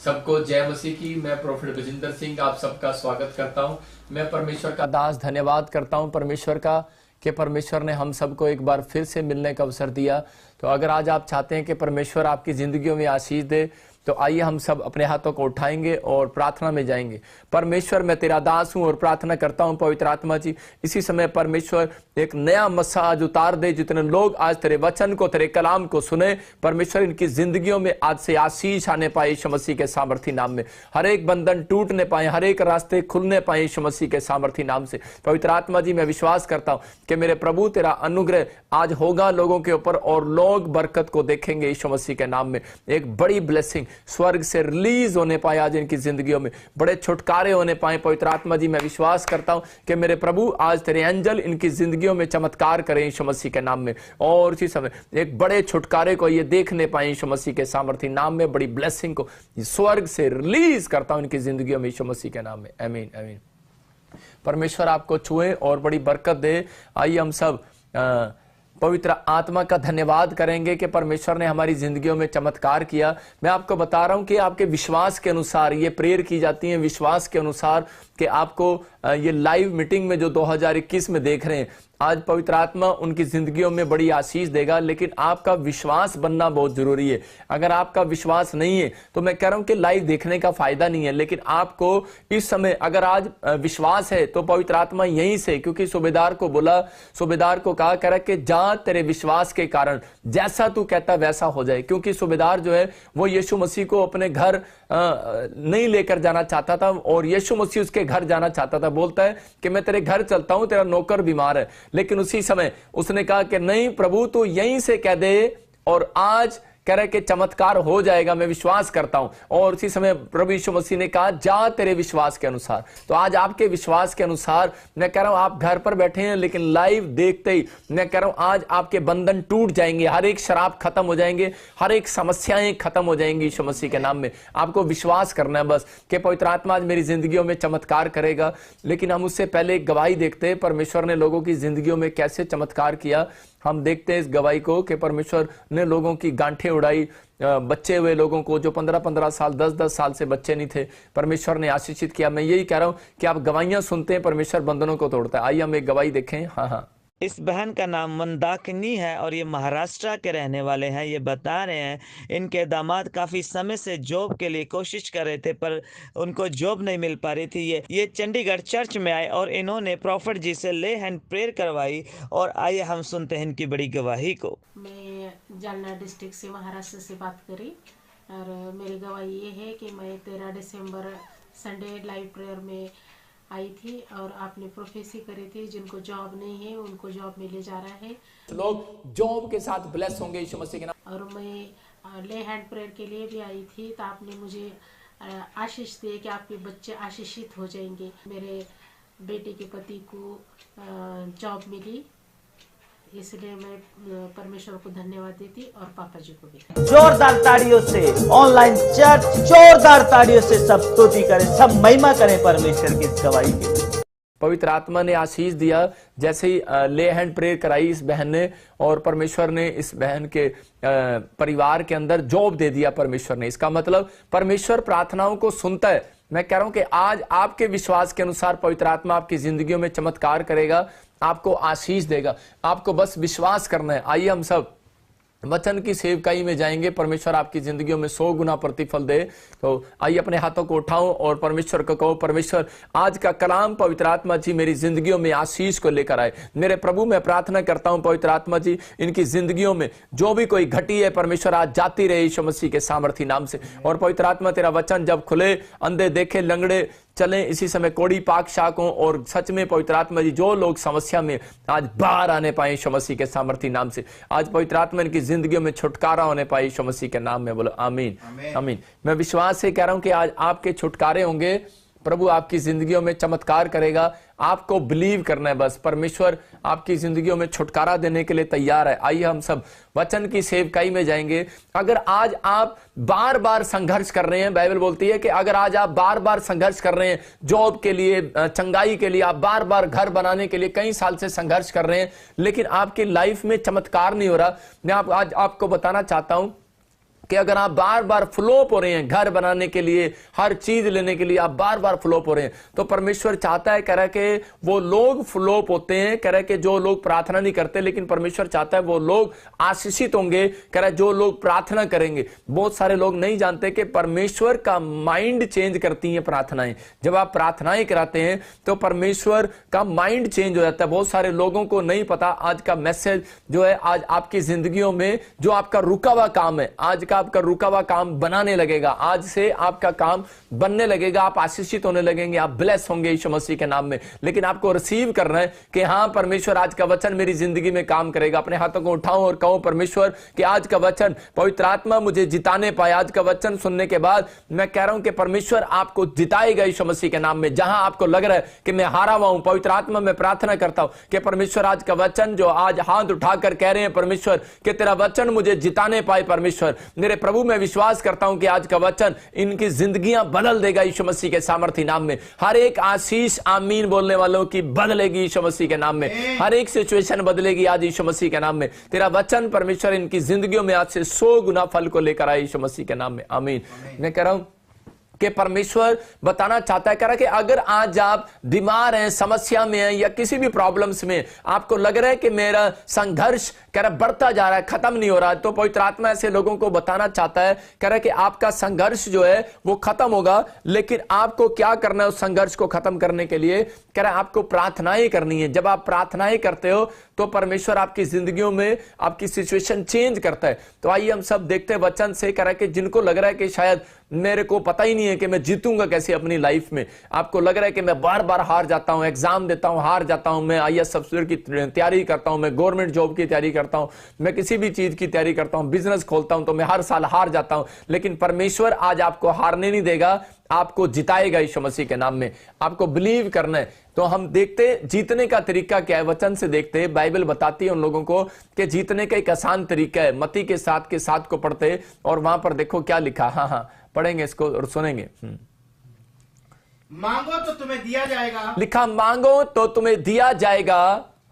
सबको जय मसीह की। मैं प्रोफेट बजिंदर सिंह आप सबका स्वागत करता हूं। मैं परमेश्वर का दास धन्यवाद करता हूं परमेश्वर का कि परमेश्वर ने हम सबको एक बार फिर से मिलने का अवसर दिया। तो अगर आज आप चाहते हैं कि परमेश्वर आपकी जिंदगियों में आशीष दे तो आइए हम सब अपने हाथों को उठाएंगे और प्रार्थना में जाएंगे। परमेश्वर मैं तेरा दास हूं और प्रार्थना करता हूं पवित्र आत्मा जी, इसी समय परमेश्वर एक नया मस्सा आज उतार दे। जितने लोग आज तेरे वचन को तेरे कलाम को सुने परमेश्वर इनकी जिंदगियों में आज से आशीष आने पाए यीशु मसीह के सामर्थी नाम में। हर एक बंधन टूटने पाए, हर एक रास्ते खुलने पाए यीशु मसीह के सामर्थी नाम से। पवित्र आत्मा जी मैं विश्वास करता हूं कि मेरे प्रभु तेरा अनुग्रह आज होगा लोगों के ऊपर और लोग बरकत को देखेंगे यीशु मसीह के नाम में। एक बड़ी ब्लेसिंग स्वर्ग से रिलीज होने पाए आज इनकी जिंदगियों में, बड़े छुटकारे होने पाए। पवित्र आत्मा जी मैं विश्वास करता हूं कि मेरे प्रभु आज तेरे एंजल इनकी जिंदगियों में चमत्कार करें यीशु मसीह के नाम में, और इसी समय एक बड़े छुटकारे को ये देखने पाए यीशु मसीह के सामर्थी नाम में। बड़ी ब्लेसिंग को स्वर्ग से रिलीज करता हूं इनकी जिंदगियों में यीशु मसीह के नाम में। आमीन आमीन। परमेश्वर आपको छुए और बड़ी बरकत दे। आइए हम सब पवित्र आत्मा का धन्यवाद करेंगे कि परमेश्वर ने हमारी जिंदगियों में चमत्कार किया। मैं आपको बता रहा हूं कि आपके विश्वास के अनुसार ये प्रेयर की जाती है, विश्वास के अनुसार कि आपको ये लाइव मीटिंग में जो 2021 में देख रहे हैं आज पवित्र आत्मा उनकी जिंदगियों में बड़ी आशीष देगा। लेकिन आपका विश्वास बनना बहुत जरूरी है। अगर आपका विश्वास नहीं है तो मैं कह रहा हूं कि लाइव देखने का फायदा नहीं है। लेकिन आपको इस समय अगर आज विश्वास है तो पवित्र आत्मा यहीं से, क्योंकि सूबेदार को बोला, सूबेदार को कहा करा कि जा तेरे विश्वास के कारण जैसा तू कहता वैसा हो जाए। क्योंकि सूबेदार जो है वो यीशु मसीह को अपने घर नहीं लेकर जाना चाहता था और यीशु मसीह उसके घर जाना चाहता था। बोलता है कि मैं तेरे घर चलता हूं, तेरा नौकर बीमार है। लेकिन उसी समय उसने कहा कि नहीं प्रभु तू यहीं से कह दे, और आज कह रहे कि चमत्कार हो जाएगा, मैं विश्वास करता हूं। और उसी समय प्रभु यीशु मसीह ने कहा जा तेरे विश्वास के अनुसार। तो आज आपके विश्वास के अनुसार मैं कह रहा हूं आप घर पर बैठे हैं लेकिन लाइव देखते ही मैं कह रहा हूं आज आपके बंधन टूट जाएंगे, हर एक शराब खत्म हो जाएंगे, हर एक समस्याएं खत्म हो जाएंगी यीशु मसीह के नाम में। आपको विश्वास करना है बस कि पवित्र आत्मा आज मेरी जिंदगियों में चमत्कार करेगा। लेकिन हम उससे पहले एक गवाही देखते हैं परमेश्वर ने लोगों की जिंदगियों में कैसे चमत्कार किया। हम देखते हैं इस गवाही को कि परमेश्वर ने लोगों की गांठें उड़ाई, बच्चे हुए लोगों को जो 15-15 साल 10-10 साल से बच्चे नहीं थे परमेश्वर ने आशीषित किया। मैं यही कह रहा हूं कि आप गवाहियां सुनते हैं, परमेश्वर बंधनों को तोड़ता है। आइए हम एक गवाही देखें। हाँ, इस बहन का नाम मंदाकिनी है और ये महाराष्ट्र के रहने वाले हैं। ये बता रहे हैं इनके दामाद काफ़ी समय से जॉब के लिए कोशिश कर रहे थे पर उनको जॉब नहीं मिल पा रही थी। ये चंडीगढ़ चर्च में आए और इन्होंने प्रॉफिट जी से ले हैंड प्रेयर करवाई। और आइए हम सुनते हैं इनकी बड़ी गवाही को। मैं जालना डिस्ट्रिक्ट से महाराष्ट्र से बात करी और मेरी गवाही ये है कि मैं 13 दिसंबर संडे लाइव प्रेयर में आई थी और आपने प्रोफेसी करी थी जिनको जॉब नहीं है उनको जॉब मिले जा रहा है, लोग जॉब के साथ ब्लेस होंगे यीशु मसीह के नाम। और मैं ले हैंड प्रेयर के लिए भी आई थी तो आपने मुझे आशीष दिए कि आपके बच्चे आशीषित हो जाएंगे। मेरे बेटे के पति को जॉब मिली, इसलिए मैं परमेश्वर को धन्यवाद देती और पापा जी को भी। जोरदार ताड़ियों से ऑनलाइन चर्च जोरदार ताड़ियों से सब स्तुति करें, सब महिमा करें परमेश्वर की इस गवाही की। पवित्र आत्मा ने आशीष दिया जैसे ही ले हैंड प्रेयर कराई इस बहन ने, और परमेश्वर ने इस बहन के परिवार के अंदर जॉब दे दिया परमेश्वर ने। इसका मतलब परमेश्वर प्रार्थनाओं को सुनता है। मैं कह रहा हूं कि आज आपके विश्वास के अनुसार पवित्र आत्मा आपकी जिंदगियों में चमत्कार करेगा, आपको आशीष देगा। आपको बस विश्वास करना है। आइए हम सब वचन की सेवकाई में जाएंगे, परमेश्वर आपकी जिंदगियों में 100 गुना प्रतिफल दे। तो आइए अपने हाथों को उठाओ और परमेश्वर को कहो परमेश्वर आज का कलाम पवित्र आत्मा जी मेरी जिंदगियों में आशीष को लेकर आए। मेरे प्रभु मैं प्रार्थना करता हूं पवित्र आत्मा जी इनकी जिंदगियों में जो भी कोई घटी है परमेश्वर आज जाती रहे यीशु मसीह के सामर्थी नाम से। और पवित्र आत्मा तेरा वचन जब खुले, अंधे देखे, लंगड़े चलें, इसी समय कोड़ी पाक शाक हों, और सच में पवित्र आत्मा जी जो लोग समस्या में आज बाहर आने पाए यीशु मसीह के सामर्थी नाम से। आज पवित्र आत्मा इनकी जिंदगियों में छुटकारा होने पाए यीशु मसीह के नाम में। बोलो आमीन आमीन। मैं विश्वास से कह रहा हूं कि आज आपके छुटकारे होंगे, प्रभु आपकी जिंदगियों में चमत्कार करेगा। आपको बिलीव करना है बस, परमेश्वर आपकी जिंदगियों में छुटकारा देने के लिए तैयार है। आइए हम सब वचन की सेवकाई में जाएंगे। अगर आज आप बार बार संघर्ष कर रहे हैं, बाइबल बोलती है कि अगर आज आप बार बार संघर्ष कर रहे हैं जॉब के लिए, चंगाई के लिए, आप बार बार घर बनाने के लिए कई साल से संघर्ष कर रहे हैं लेकिन आपकी लाइफ में चमत्कार नहीं हो रहा, मैं आज आपको बताना चाहता हूं कि अगर आप बार बार फ्लोप हो रहे हैं घर बनाने के लिए, हर चीज लेने के लिए आप बार बार फ्लोप हो रहे हैं, तो परमेश्वर चाहता है कह रहा है कि वो लोग फ्लोप होते हैं, कह रहा है कि जो लोग प्रार्थना नहीं करते, लेकिन परमेश्वर चाहता है वो लोग आशीषित होंगे, कह रहा है जो लोग प्रार्थना करेंगे। बहुत सारे लोग नहीं जानते कि परमेश्वर का माइंड चेंज करती हैं प्रार्थनाएं। जब आप प्रार्थनाएं कराते हैं तो परमेश्वर का माइंड चेंज हो जाता है। बहुत सारे लोगों को नहीं पता। आज का मैसेज जो है, आज आपकी जिंदगियों में जो आपका रुका हुआ काम है, आज का आपका रुका हुआ काम बनाने लगेगा। आज से आपका काम बनने लगेगा, आप आशीषित होने लगेंगे, आप ब्लेस होंगे यीशु मसीह के नाम में। लेकिन आपको रिसीव करना है कि हां परमेश्वर आज का वचन मेरी जिंदगी में काम करेगा। अपने हाथों को उठाओ और कहो परमेश्वर कि आज का वचन पवित्र आत्मा मुझे जिताने पाए। आज का वचन सुनने के बाद मैं कह रहा हूं कि परमेश्वर आपको जिताएगा यीशु मसीह के नाम में। जहां आपको लग रहा है कि मैं हारा हुआ हूं, पवित्र आत्मा में प्रार्थना करता हूं कि परमेश्वर आज का वचन जो आज हाथ उठाकर कह रहे हैं परमेश्वर कि तेरा वचन मुझे जिताने पाए। परमेश्वर मेरे प्रभु, मैं विश्वास करता हूं कि आज का वचन इनकी जिंदगियां बदल देगा यीशु मसीह के सामर्थी नाम में। हर एक आशीष आमीन बोलने वालों की बदलेगी यीशु मसीह के नाम में। हर एक सिचुएशन बदलेगी आज यीशु मसीह के नाम में। तेरा वचन परमेश्वर इनकी जिंदगियों में आज से 100 गुना फल को लेकर आए यीशु मसीह के नाम में, आमीन। मैं कह रहा हूं कि परमेश्वर बताना चाहता है, कह रहा है कि अगर आज आप बीमार हैं, समस्या में हैं या किसी भी प्रॉब्लम्स में आपको लग रहा है कि मेरा संघर्ष कह रहा बढ़ता जा रहा है, खत्म नहीं हो रहा है, तो पवित्र आत्मा ऐसे लोगों को बताना चाहता है, कह रहा है कि आपका संघर्ष जो है वो खत्म होगा। लेकिन आपको क्या करना है उस संघर्ष को खत्म करने के लिए? कह रहा है आपको प्रार्थनाएं करनी है। जब आप प्रार्थनाएं करते हो तो परमेश्वर आपकी जिंदगियों में आपकी सिचुएशन चेंज करता है। तो आइए हम सब देखते हैं वचन से। कह रहा है कि जिनको लग रहा है कि शायद मेरे को पता ही नहीं है कि मैं जीतूंगा कैसे अपनी लाइफ में, आपको लग रहा है कि मैं बार बार हार जाता हूं, एग्जाम देता हूं हार जाता हूं, मैं आईएएस अफसर की तैयारी करता हूं, मैं गवर्नमेंट जॉब की तैयारी करता हूं, मैं किसी भी चीज की तैयारी करता हूं, बिजनेस खोलता हूं तो मैं हर साल हार जाता हूं। लेकिन परमेश्वर आज आपको हारने नहीं देगा, आपको जिताएगा यीशु मसीह के नाम में। आपको बिलीव करना है। तो हम देखते जीतने का तरीका क्या है, वचन से देखते हैं। बाइबल बताती है उन लोगों को कि जीतने का एक आसान तरीका है। मत्ती के 7 को पढ़ते और वहां पर देखो क्या लिखा। हाँ पढ़ेंगे इसको और सुनेंगे। मांगो तो तुम्हें दिया जाएगा, लिखा मांगो तो तुम्हें दिया जाएगा।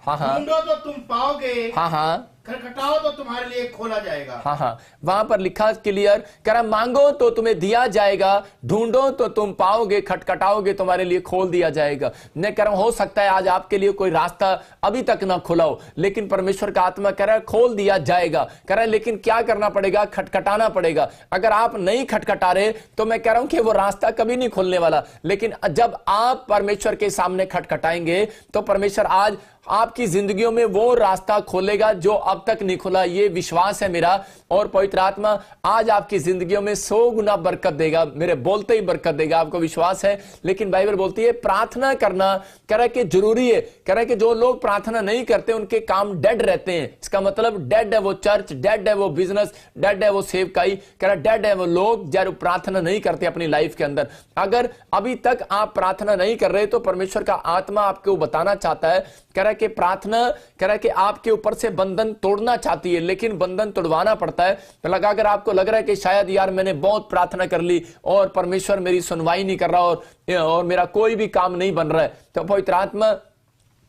हाँ ढूंढो तो तुम पाओगे, हाँ खटखटाओ तो तुम्हारे लिए खोला जाएगा। हाँ वहां पर लिखा क्लियर, कह रहा मांगो तो तुम्हें दिया जाएगा, ढूंढो तो तुम पाओगे, खटखटाओगे तुम्हारे लिए खोल दिया जाएगा। मैं कह रहा हूं हो सकता है आज आपके लिए कोई रास्ता अभी तक ना खुला हो, लेकिन परमेश्वर का आत्मा कह रहा है खोल दिया जाएगा। कह रहा है लेकिन क्या करना पड़ेगा? खटखटाना पड़ेगा। अगर आप नहीं खटखटा रहे तो मैं कह रहा हूं कि वो रास्ता कभी नहीं खुलने वाला। लेकिन जब आप परमेश्वर के सामने खटखटाएंगे तो परमेश्वर आज आपकी जिंदगियों में वो रास्ता खोलेगा जो अब तक नहीं खुला। ये विश्वास है मेरा। और पवित्र आत्मा आज आपकी जिंदगियों में 100 गुना बरकत देगा। मेरे बोलते ही बरकत देगा, आपको विश्वास है। लेकिन बाइबल बोलती है प्रार्थना करना कह रहा है कि जरूरी है। कह रहा है कि जो लोग प्रार्थना नहीं करते उनके काम डेड रहते हैं। इसका मतलब डेड है वो चर्च, डेड है वो बिजनेस, डेड है वो सेवकाई। कह रहा डेड है वो लोग जो प्रार्थना नहीं करते अपनी लाइफ के अंदर। अगर अभी तक आप प्रार्थना नहीं कर रहे तो परमेश्वर का आत्मा आपको बताना चाहता है, कह रहा है कि प्रार्थना कह रहा है कि आपके ऊपर से बंधन तोड़ना चाहती है, लेकिन बंधन तोड़वाना पड़ता है। तो लगा अगर आपको लग रहा है कि शायद यार मैंने बहुत प्रार्थना कर ली और परमेश्वर मेरी सुनवाई नहीं कर रहा और मेरा कोई भी काम नहीं बन रहा है, तो पवित्र आत्मा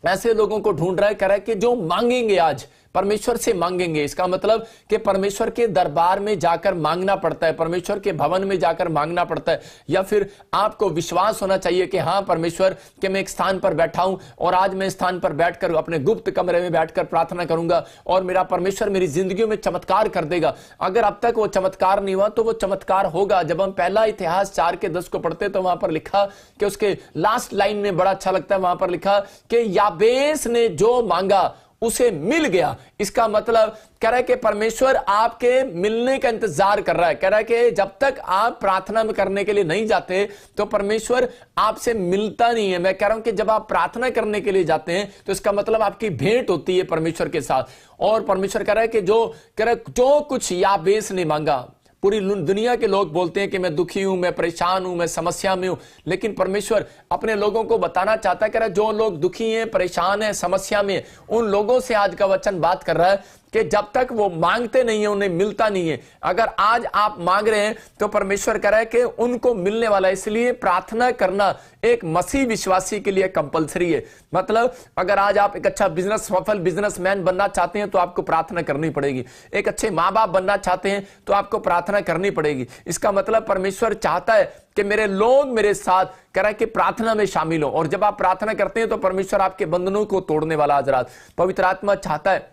ऐसे लोगों को ढूंढ रहा है। कह रहा है कि जो मांगेंगे आज परमेश्वर से मांगेंगे। इसका मतलब कि परमेश्वर के दरबार में जाकर मांगना पड़ता है, परमेश्वर के भवन में जाकर मांगना पड़ता है। या फिर आपको विश्वास होना चाहिए कि हाँ परमेश्वर कि मैं एक स्थान पर बैठा हूं और आज मैं स्थान पर बैठकर अपने गुप्त कमरे में बैठकर प्रार्थना करूंगा और मेरा परमेश्वर मेरी जिंदगी में चमत्कार कर देगा। अगर अब तक वो चमत्कार नहीं हुआ तो वो चमत्कार होगा। जब हम पहला इतिहास 4:10 को पढ़ते तो वहां पर लिखा कि उसके लास्ट लाइन में बड़ा अच्छा लगता है, वहां पर लिखा कि याबेस ने जो मांगा उसे मिल गया। इसका मतलब कह रहा है कि परमेश्वर आपके मिलने का इंतजार कर रहा है। कह रहा है कि जब तक आप प्रार्थना में करने के लिए नहीं जाते तो परमेश्वर आपसे मिलता नहीं है। मैं कह रहा हूं कि जब आप प्रार्थना करने के लिए जाते हैं तो इसका मतलब आपकी भेंट होती है परमेश्वर के साथ। और परमेश्वर कह रहा है कि जो कुछ याबेस ने मांगा, पूरी दुनिया के लोग बोलते हैं कि मैं दुखी हूं, मैं परेशान हूं, मैं समस्या में हूं, लेकिन परमेश्वर अपने लोगों को बताना चाहता है। कह रहा है जो लोग दुखी हैं, परेशान हैं, समस्या में, उन लोगों से आज का वचन बात कर रहा है कि जब तक वो मांगते नहीं है उन्हें मिलता नहीं है। अगर आज आप मांग रहे हैं तो परमेश्वर कह रहा है कि उनको मिलने वाला है। इसलिए प्रार्थना करना एक मसीह विश्वासी के लिए कंपलसरी है। मतलब अगर आज आप एक अच्छा सफल बिजनेसमैन बनना चाहते हैं तो आपको प्रार्थना करनी पड़ेगी। एक अच्छे माँ बाप बनना चाहते हैं तो आपको प्रार्थना करनी पड़ेगी। इसका मतलब परमेश्वर चाहता है कि मेरे लोग मेरे साथ कह रहा है कि प्रार्थना में शामिल हो, और जब आप प्रार्थना करते हैं तो परमेश्वर आपके बंधनों को तोड़ने वाला आज रात पवित्र आत्मा चाहता है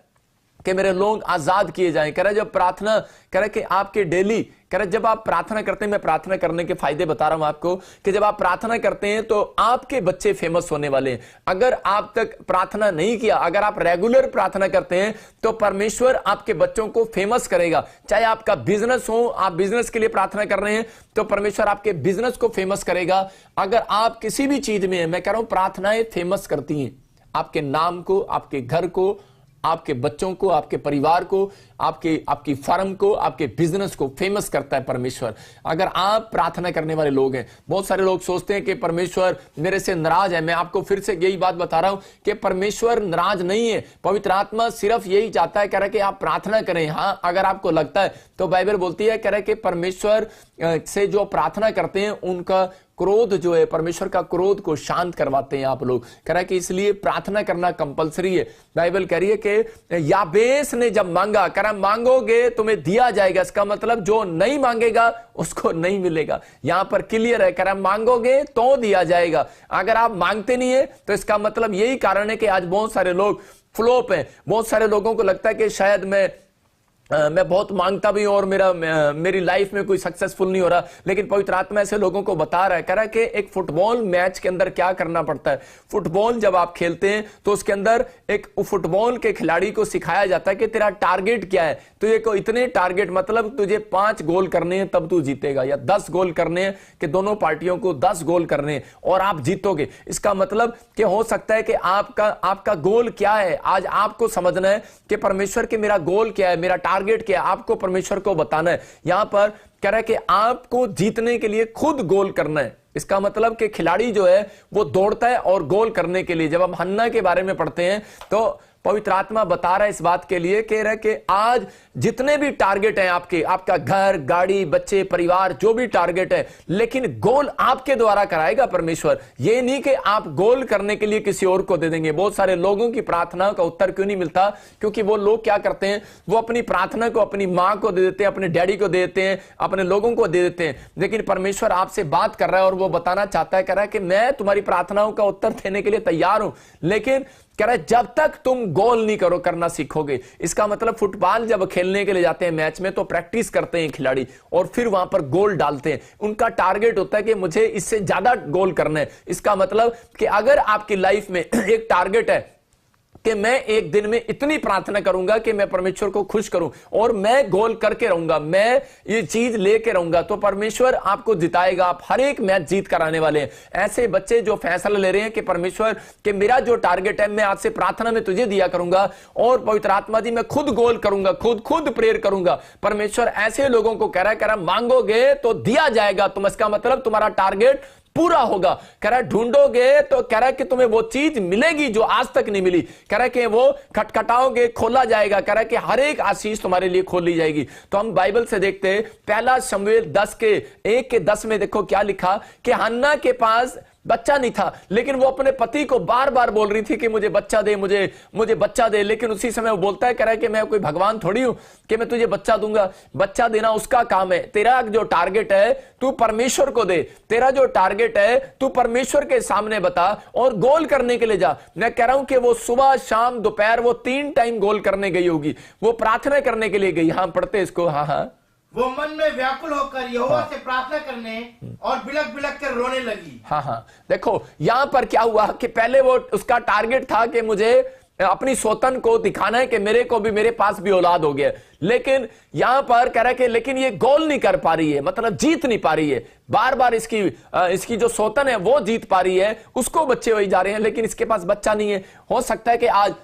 कि मेरे लोग आजाद किए जाएं। कह रहा है जब प्रार्थना कह रहा है कि आपके डेली कह रहा है जब आप प्रार्थना करते हैं, मैं प्रार्थना करने के फायदे बता रहा हूं आपको कि जब आप प्रार्थना करते हैं तो आपके बच्चे फेमस होने वाले हैं। अगर आप तक प्रार्थना नहीं किया, अगर आप रेगुलर प्रार्थना करते हैं तो परमेश्वर आपके बच्चों को फेमस करेगा। चाहे आपका बिजनेस हो, आप बिजनेस के लिए प्रार्थना कर रहे हैं तो परमेश्वर आपके बिजनेस को फेमस करेगा। अगर आप किसी भी चीज में, मैं कह रहा हूं प्रार्थनाएं फेमस करती हैं आपके नाम को, आपके घर को, आपके बच्चों को, आपके परिवार को, आपकी फर्म को, आपके बिजनेस को फेमस करता है परमेश्वर। अगर आप प्रार्थना करने वाले लोग हैं, बहुत सारे लोग सोचते हैं कि परमेश्वर मेरे से नाराज है। मैं आपको फिर से यही बात बता रहा हूं कि परमेश्वर नाराज नहीं है। पवित्र आत्मा सिर्फ यही चाहता है, कह रहा है कि आप प्रार्थना करें। हां, अगर आपको लगता है तो बाइबल बोलती है, कह रहा है कि परमेश्वर से जो प्रार्थना करते हैं उनका क्रोध जो है, परमेश्वर का क्रोध को शांत करवाते हैं आप लोग। कह रहा है कि इसलिए प्रार्थना करना कंपलसरी है। बाइबल कह रही है कि याबेस ने जब मांगा, कह रहा मांगोगे तुम्हें दिया जाएगा। इसका मतलब जो नहीं मांगेगा उसको नहीं मिलेगा। यहां पर क्लियर है, कह रहा मांगोगे तो दिया जाएगा। अगर आप मांगते नहीं है तो इसका मतलब यही कारण है कि आज बहुत सारे लोग फ्लॉप हैं। बहुत सारे लोगों को लगता है कि शायद मैं बहुत मांगता भी हूं और मेरी लाइफ में कोई सक्सेसफुल नहीं हो रहा। लेकिन पवित्र आत्मा ऐसे लोगों को बता रहा है, कह रहा है कि एक फुटबॉल मैच के अंदर क्या करना पड़ता है। फुटबॉल जब आप खेलते हैं तो उसके अंदर एक फुटबॉल के खिलाड़ी को सिखाया जाता है कि तेरा टारगेट क्या है। तुझे को इतने टारगेट, मतलब तुझे 5 गोल करने हैं तब तू जीतेगा, या 10 गोल करने हैं कि दोनों पार्टियों को 10 गोल करने हैं और आप जीतोगे। इसका मतलब कि हो सकता है कि आपका गोल क्या है। आज आपको समझना है कि परमेश्वर के मेरा गोल क्या है, मेरा टारगेट क्या है, आपको परमेश्वर को बताना है। यहां पर कह रहा है कि आपको जीतने के लिए खुद गोल करना है। इसका मतलब कि खिलाड़ी जो है वो दौड़ता है और गोल करने के लिए। जब हम हन्ना के बारे में पढ़ते हैं तो पवित्र आत्मा बता रहा है इस बात के लिए, कह रहा है कि आज जितने भी टारगेट हैं आपके, आपका घर, गाड़ी, बच्चे, परिवार, जो भी टारगेट है, लेकिन गोल आपके द्वारा कराएगा परमेश्वर। ये नहीं कि आप गोल करने के लिए किसी और को दे देंगे। बहुत सारे लोगों की प्रार्थना का उत्तर क्यों नहीं मिलता? क्योंकि वो लोग क्या करते हैं, वो अपनी प्रार्थना को अपनी मां को दे देते हैं, अपने डैडी को दे देते हैं, अपने लोगों को दे देते हैं। लेकिन परमेश्वर आपसे बात कर रहा है और वो बताना चाहता है, कह रहा है कि मैं तुम्हारी प्रार्थनाओं का उत्तर देने के लिए तैयार हूं, लेकिन कह रहा है जब तक तुम गोल नहीं करना सीखोगे। इसका मतलब फुटबॉल जब खेलने के लिए जाते हैं मैच में तो प्रैक्टिस करते हैं खिलाड़ी और फिर वहां पर गोल डालते हैं। उनका टारगेट होता है कि मुझे इससे ज्यादा गोल करना है। इसका मतलब कि अगर आपकी लाइफ में एक टारगेट है कि मैं एक दिन में इतनी प्रार्थना करूंगा कि मैं परमेश्वर को खुश करूं और मैं गोल करके रहूंगा, मैं ये चीज लेके रहूंगा, तो परमेश्वर आपको जिताएगा। आप हर एक मैच जीत कर आने वाले हैं। ऐसे बच्चे जो फैसला ले रहे हैं कि परमेश्वर के मेरा जो टारगेट है मैं आज से प्रार्थना में तुझे दिया करूंगा और पवित्र आत्मा जी मैं खुद गोल करूंगा, खुद प्रेयर करूंगा। परमेश्वर ऐसे लोगों को कह रहा है मांगोगे तो दिया जाएगा। तुम, इसका मतलब तुम्हारा टारगेट पूरा होगा। कह रहा है ढूंढोगे तो कह रहा है कि तुम्हें वो चीज मिलेगी जो आज तक नहीं मिली। कह रहा है कि वो खटखटाओगे खोला जाएगा। कह रहा है कि हर एक आशीष तुम्हारे लिए खोल ली जाएगी। तो हम बाइबल से देखते हैं, पहला शमूएल 10:1-10 में देखो क्या लिखा कि हन्ना के पास बच्चा नहीं था, लेकिन वो अपने पति को बार बार बोल रही थी कि मुझे बच्चा दे, मुझे बच्चा दे। लेकिन उसी समय वो बोलता है, कह रहा है कि मैं कोई भगवान थोड़ी हूं कि मैं तुझे बच्चा दूंगा। बच्चा देना उसका काम है। तेरा जो टारगेट है तू परमेश्वर को दे। तेरा जो टारगेट है तू परमेश्वर के सामने बता और गोल करने के लिए जा। मैं कह रहा हूं कि वो सुबह, शाम, दोपहर वो 3 टाइम गोल करने गई होगी। वो प्रार्थना करने के लिए गई। हाँ, पढ़ते इसको। हाँ, वो मन में व्याकुल होकर यहोवा से प्रार्थना करने और बिलक बिलक कर रोने लगी। हाँ, देखो यहां पर क्या हुआ कि पहले वो उसका टारगेट था कि मुझे अपनी सोतन को दिखाना है कि मेरे पास भी औलाद हो गया। लेकिन यहां पर कह रहा है कि लेकिन ये गोल नहीं कर पा रही है, मतलब जीत नहीं पा रही है। बार बार इसकी जो सोतन है वो जीत पा रही है, उसको बच्चे हो जा रहे हैं, लेकिन इसके पास बच्चा नहीं है। हो सकता है कि आज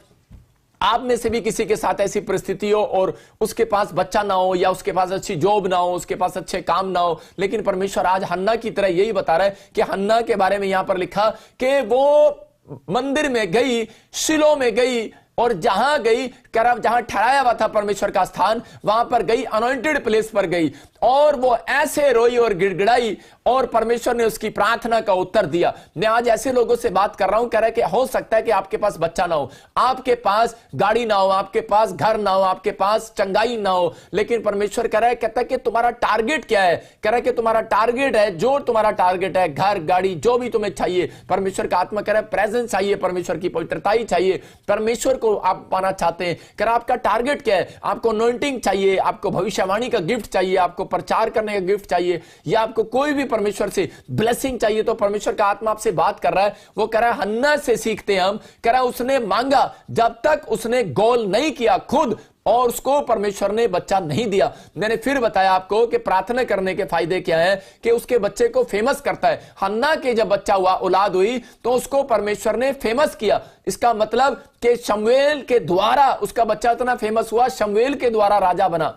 आप में से भी किसी के साथ ऐसी परिस्थिति हो और उसके पास बच्चा ना हो, या उसके पास अच्छी जॉब ना हो, उसके पास अच्छे काम ना हो। लेकिन परमेश्वर आज हन्ना की तरह यही बता रहा है कि हन्ना के बारे में यहां पर लिखा कि वो मंदिर में गई, शिलो में गई, और जहां गई, कह रहा जहां ठहराया हुआ था परमेश्वर का स्थान, वहां पर गई, अनॉइंटेड प्लेस पर गई, और वो ऐसे रोई और गिड़गिड़ाई, और परमेश्वर ने उसकी प्रार्थना का उत्तर दिया। मैं आज ऐसे लोगों से बात कर रहा हूं, कह रहा है कि हो सकता है कि आपके पास बच्चा ना हो, आपके पास गाड़ी ना हो, आपके पास घर ना हो, आपके पास चंगाई ना हो, लेकिन परमेश्वर कह रहा है, कहता है कि तुम्हारा टारगेट क्या है? कह रहा है कि तुम्हारा टारगेट है, जो तुम्हारा टारगेट है, घर गाड़ी जो भी तुम्हें चाहिए, परमेश्वर का आत्मा कह रहा है प्रेजेंस चाहिए, परमेश्वर की पवित्रता ही चाहिए, परमेश्वर को आप पाना चाहते हैं। कह रहा आपका टारगेट क्या है? आपको अनॉइंटिंग चाहिए, आपको भविष्यवाणी का गिफ्ट चाहिए, आपको प्रचार करने का गिफ्ट चाहिए, या आपको कोई भी परमेश्वर से ब्लेसिंग चाहिए, तो परमेश्वर का आत्मा आपसे बात कर रहा है। वो कह रहा है हन्ना से सीखते हैं हम, कह रहा है उसने मांगा जब तक उसने गोल नहीं किया खुद, और उसको परमेश्वर ने बच्चा नहीं दिया। मैंने फिर बताया आपको कि प्रार्थना करने के फायदे क्या है, कि उसके बच्चे को फेमस करता है। हन्ना के जब बच्चा हुआ, औलाद हुई, तो उसको परमेश्वर ने फेमस किया। इसका मतलब कि शमूएल के द्वारा उसका बच्चा इतना फेमस हुआ, शमूएल के द्वारा राजा बना।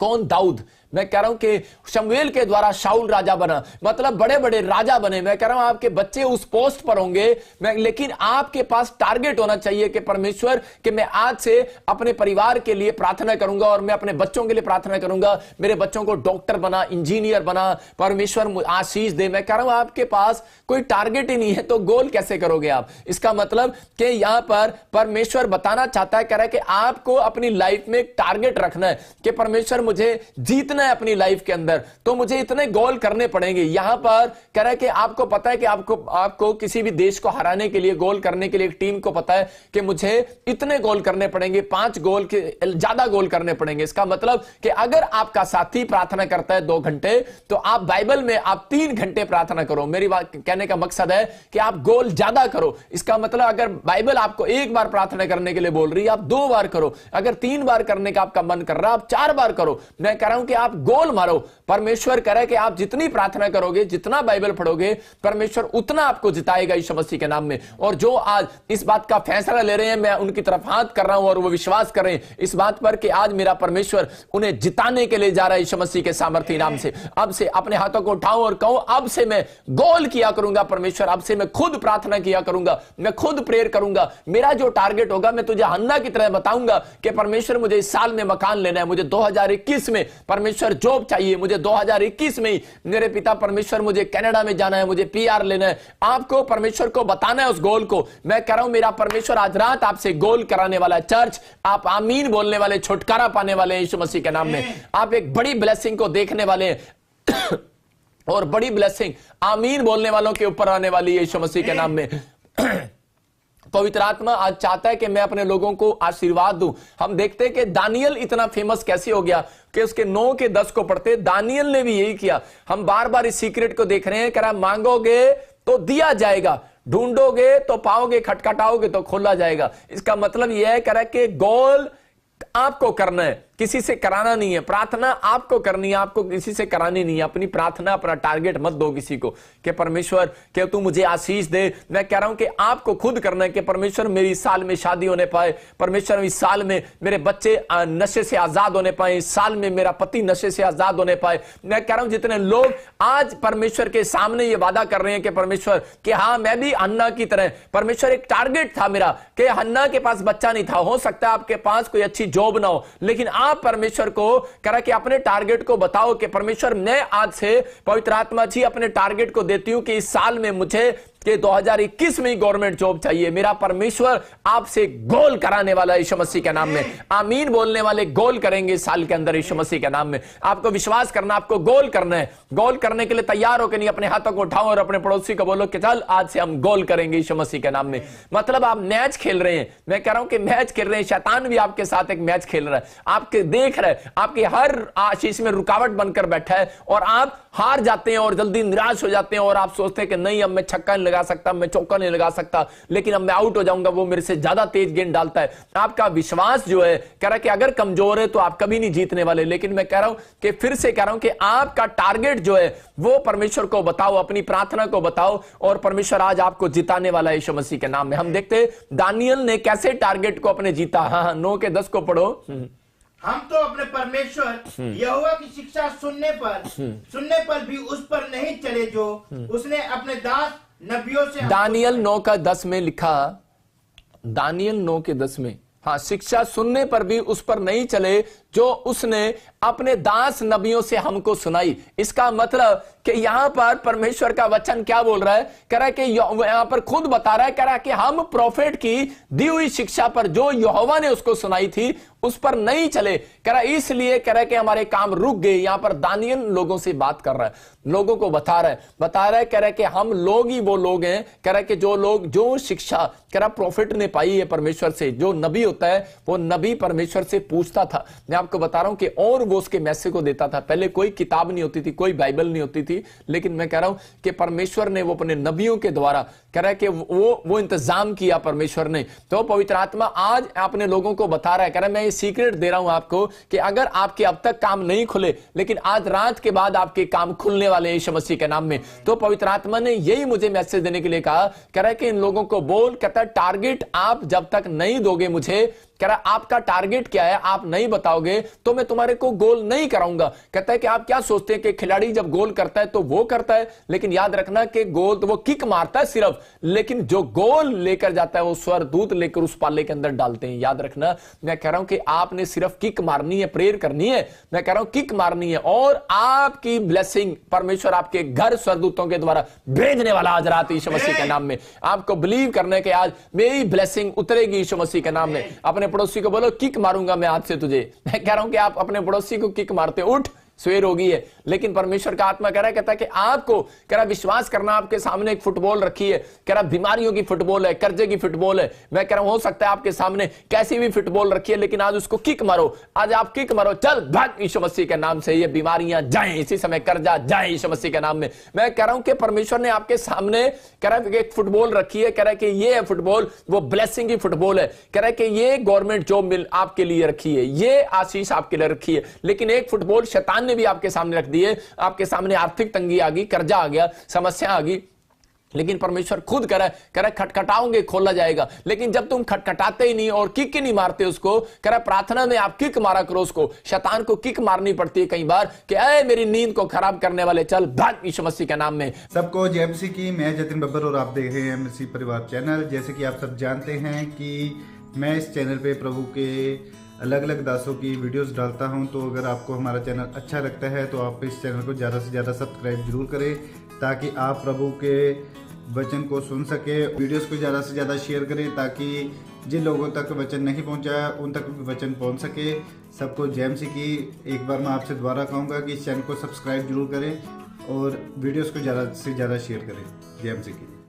कौन? दाऊद। मैं कह रहा हूं कि शमूएल के द्वारा शाऊल राजा बना, मतलब बड़े बड़े राजा बने। मैं कह रहा हूं आपके बच्चे उस पोस्ट पर होंगे, लेकिन आपके पास टारगेट होना चाहिए कि परमेश्वर कि मैं आज से अपने परिवार के लिए प्रार्थना करूंगा, और मैं अपने बच्चों के लिए प्रार्थना करूंगा, मेरे बच्चों को डॉक्टर बना, इंजीनियर बना, परमेश्वर आशीष दे। मैं कह रहा हूं आपके पास कोई टारगेट ही नहीं है, तो गोल कैसे करोगे आप? इसका मतलब कि यहां पर परमेश्वर बताना चाहता है, कह रहा है कि आपको अपनी लाइफ में एक टारगेट रखना है कि परमेश्वर मुझे जीतना है अपनी लाइफ के अंदर, तो मुझे इतने गोल करने पड़ेंगे। यहां पर कह रहा है कि आपको पता है कि आपको किसी भी देश को हराने के लिए, गोल करने के लिए, एक टीम को पता है कि मुझे इतने गोल करने पड़ेंगे, 5 गोल के ज्यादा गोल करने पड़ेंगे। इसका मतलब कि अगर आपका साथी प्रार्थना करता है 2 घंटे, तो आप बाइबल में आप 3 घंटे प्रार्थना करो। मेरी बात कहने का मकसद है कि आप गोल ज्यादा करो। इसका मतलब अगर बाइबल आपको 1 बार प्रार्थना करने के लिए बोल रही है, आप 2 बार करो। अगर 3 बार करने का आपका मन कर रहा है, आप 4 बार करो। मैं कह रहा हूं कि आप गोल मारो। परमेश्वर कह रहा है कि आप जितनी प्रार्थना करोगे, जितना बाइबल पढ़ोगे, परमेश्वर उतना आपको जिताएगा यीशु मसीह के नाम में। और जो आज इस बात का फैसला ले रहे हैं, मैं उनकी तरफ हाथ कर रहा हूं, और वो विश्वास कर रहे हैं इस बात पर कि आज मेरा परमेश्वर उन्हें जिताने के लिए जा रहा है यीशु मसीह के सामर्थ्य नाम से। अब से अपने हाथों को उठाऊं और कहूं, अब से मैं गोल किया करूंगा परमेश्वर, अब से मैं खुद प्रार्थना किया करूंगा, मैं खुद प्रेयर करूंगा। मेरा जो टारगेट होगा, मैं तुझे हन्ना की तरह बताऊंगा कि परमेश्वर मुझे इस साल में मकान लेना है, मुझे 2021 में परमेश्वर जॉब चाहिए, मुझे 2021 में ही मेरे पिता परमेश्वर मुझे कनाडा में जाना है, मुझे पीआर लेना है। आपको परमेश्वर को बताना है उस गोल को। मैं कह रहा हूं मेरा परमेश्वर आज रात आपसे गोल कराने वाला है। चर्च, आप आमीन बोलने वाले, छुटकारा पाने वाले हैं यीशु मसीह के नाम में। आप एक बड़ी ब्लेसिंग को देखने वाले हैं, और बड़ी ब्लेसिंग आमीन बोलने वालों के ऊपर आने वाली है यीशु मसीह के नाम में। पवित्र आत्मा आज चाहता है कि मैं अपने लोगों को आशीर्वाद दूं। हम देखते हैं कि दानियल इतना फेमस कैसे हो गया कि उसके 9 के 10 को पढ़ते, दानियल ने भी यही किया। हम बार बार इस सीक्रेट को देख रहे हैं। कह रहा मांगोगे तो दिया जाएगा, ढूंढोगे तो पाओगे, खटखटाओगे तो खोला जाएगा। इसका मतलब यह है, कह रहा है कि गोल आपको करना है, किसी से कराना नहीं है। प्रार्थना आपको करनी है, आपको किसी से करानी नहीं है। अपनी प्रार्थना, अपना टारगेट मत दो किसी को कि परमेश्वर कि तू मुझे आशीष दे। मैं कह रहा हूं कि आपको खुद करना है कि परमेश्वर मेरी इस साल में शादी होने पाए, परमेश्वर इस साल में मेरे बच्चे नशे से आजाद होने पाए, इस साल में मेरा पति नशे से आजाद होने पाए। मैं कह रहा हूं जितने लोग आज परमेश्वर के सामने ये वादा कर रहे हैं कि परमेश्वर कि हाँ मैं भी हन्ना की तरह, परमेश्वर एक टारगेट था मेरा कि हन्ना के पास बच्चा नहीं था, हो सकता है आपके पास कोई अच्छी जॉब ना हो, लेकिन आप परमेश्वर को करा कि अपने टारगेट को बताओ कि परमेश्वर मैं आज से पवित्र आत्मा जी अपने टारगेट को देती हूं कि इस साल में मुझे कि 2021 में ही गवर्नमेंट जॉब चाहिए। मेरा परमेश्वर आपसे गोल कराने वाला है यीशु मसीह के नाम में। आमीन बोलने वाले गोल करेंगे इस साल के अंदर यीशु मसीह के नाम में। आपको विश्वास करना, आपको गोल करना है। गोल करने के लिए तैयार हो कि नहीं, अपने हाथों को उठाओ और अपने पड़ोसी को बोलो कि चल आज से हम गोल करेंगे यीशु मसीह के नाम में। मतलब आप मैच खेल रहे हैं, मैं कह रहा हूं कि मैच खेल रहे हैं, शैतान भी आपके साथ एक मैच खेल रहा है, आपके देख रहा है, आपकी हर आशीष में रुकावट बनकर बैठा है, और आप हार जाते हैं और जल्दी निराश हो जाते हैं, और आप सोचते हैं कि नहीं अब मैं छक्का नहीं लगा सकता, मैं चौका नहीं लगा सकता, लेकिन अब मैं आउट हो जाऊंगा, वो मेरे से ज्यादा तेज गेंद डालता है। आपका विश्वास जो है कह रहा है कि अगर कमजोर है तो आप कभी नहीं जीतने वाले। लेकिन मैं कह रहा हूं कि फिर से कह रहा हूं कि आपका टारगेट जो है वो परमेश्वर को बताओ, अपनी प्रार्थना को बताओ, और परमेश्वर आज आपको जिताने वाला है यीशु मसीह के नाम में। हम देखते दानियल ने कैसे टारगेट को अपने जीता। हाँ 9 के 10 को पढ़ो। हम तो अपने परमेश्वर यहोवा की शिक्षा सुनने पर भी उस पर नहीं चले जो उसने अपने दास नबियों से। दानियल 9 का 10 में लिखा, दानियल 9:10 में, हाँ, शिक्षा सुनने पर भी उस पर नहीं चले जो उसने अपने दास नबियों से हमको सुनाई। इसका मतलब कि यहां पर परमेश्वर का वचन क्या बोल रहा है, कह रहा है कि यहां पर खुद बता रहा है, कह रहा है कि हम प्रोफेट की दी हुई शिक्षा पर जो यहोवा ने उसको सुनाई थी उस पर नहीं चले। कह रहा है इसलिए कह रहा है कि हमारे काम रुक गए। यहां पर दानियल लोगों से बात कर रहा है, लोगों को बता रहा है, कह रहा है कि हम लोग ही वो लोग हैं, कह रहा है कि जो लोग जो शिक्षा कह रहा प्रोफेट ने पाई है परमेश्वर से, जो नबी होता है वो नबी परमेश्वर से पूछता था। मैं आपको बता रहा हूं कि और वो उसके मैसेज को देता था। पहले कोई किताब नहीं होती थी, कोई बाइबल नहीं होती थी, लेकिन मैं कह रहा हूं कि परमेश्वर ने वो अपने नबियों के द्वारा कह रहा है कि वो इंतजाम किया परमेश्वर ने। तो पवित्र आत्मा आज अपने लोगों को बता रहा है, कह रहा है मैं ये सीक्रेट दे रहा हूं आपको कि अगर आपके अब तक काम नहीं खुले, लेकिन आज रात के बाद आपके काम खुलने वाले हैं यीशु मसीह के नाम में। तो पवित्र आत्मा ने यही मुझे मैसेज देने के लिए कहा, कह रहा है कि इन लोगों को बोल, कहता है टारगेट आप जब तक नहीं दोगे मुझे, कह रहा आपका टारगेट क्या है आप नहीं बताओगे तो मैं तुम्हारे को गोल नहीं कराऊंगा। कहता है कि आप क्या सोचते हैं कि खिलाड़ी जब गोल करता है तो वो करता है, लेकिन याद रखना कि गोल तो वो किक मारता है सिर्फ, लेकिन जो गोल लेकर जाता है वो स्वर्गदूत लेकर उस पाले के अंदर डालते हैं। याद रखना, मैं कह रहा हूं कि आपने सिर्फ किक मारनी है, प्रेयर करनी है, मैं कह रहा हूं किक मारनी है, और आपकी ब्लेसिंग परमेश्वर आपके घर स्वर्गदूतों के द्वारा भेजने वाला आज रात यीशु मसीह के नाम में। आपको बिलीव करना है कि आज मेरी ब्लेसिंग उतरेगी यीशु मसीह के नाम में। अपने पड़ोसी को बोलो किक मारूंगा मैं आज से तुझे। मैं कह रहा हूं कि आप अपने पड़ोसी को किक मारते, उठ सवेर हो गई है, लेकिन परमेश्वर का आत्मा कह रहा है, कहता है कि आपको कह रहा विश्वास करना, आपके सामने एक फुटबॉल रखी है, कह रहा बीमारियों की फुटबॉल है, कर्जे की फुटबॉल है। मैं कह रहा हूं हो सकता है आपके सामने कैसी भी फुटबॉल रखी है, लेकिन आज उसको किक मारो, आज आप किक मारो, चल भाग यीशु मसीह के नाम से, ये बीमारियां जाएं इसी समय, कर्जा जाए यीशु मसीह के नाम में। मैं कह रहा हूं कि परमेश्वर ने आपके सामने कह रहा है एक फुटबॉल रखी है, कह रहा है कि ये है फुटबॉल, वो ब्लेसिंग की फुटबॉल है, कह रहा है कि ये गवर्नमेंट जॉब मिल आपके लिए रखी है, ये आशीष आपके लिए रखी है, लेकिन एक फुटबॉल शैतान ने भी आपके सामने रख दिए। आपके सामने आर्थिक तंगी आ गई, कर्जा आ गया, समस्या आ गई, लेकिन परमेश्वर खुद कह रहा है खटखटाओगे खोला जाएगा। लेकिन जब तुम खटखटाते ही नहीं और किक नहीं मारते उसको, कह रहा प्रार्थना में आप किक मारा करो उसको। शैतान को किक मारनी पड़ती है कई बार कि अरे मेरी नींद को खराब करने वाले, चल भाग यीशु मसीह के नाम में। सबको जय मसीह की, मैं जतिन बब्बर और आप देख रहे हैं मसीह परिवार चैनल। जैसे कि आप सब जानते हैं कि मैं इस चैनल पे प्रभु के अलग अलग दासों की वीडियोस डालता हूं, तो अगर आपको हमारा चैनल अच्छा लगता है तो आप इस चैनल को ज़्यादा से ज़्यादा सब्सक्राइब जरूर करें, ताकि आप प्रभु के वचन को सुन सके। वीडियोस को ज़्यादा से ज़्यादा शेयर करें, ताकि जिन लोगों तक वचन नहीं पहुंचा उन तक वचन पहुंच सके। सबको जय मसीह की। एक बार मैं आपसे दोबारा कहूँगा कि इस चैनल को सब्सक्राइब जरूर करें और वीडियोस को ज़्यादा से ज़्यादा शेयर करें। जय मसीह की।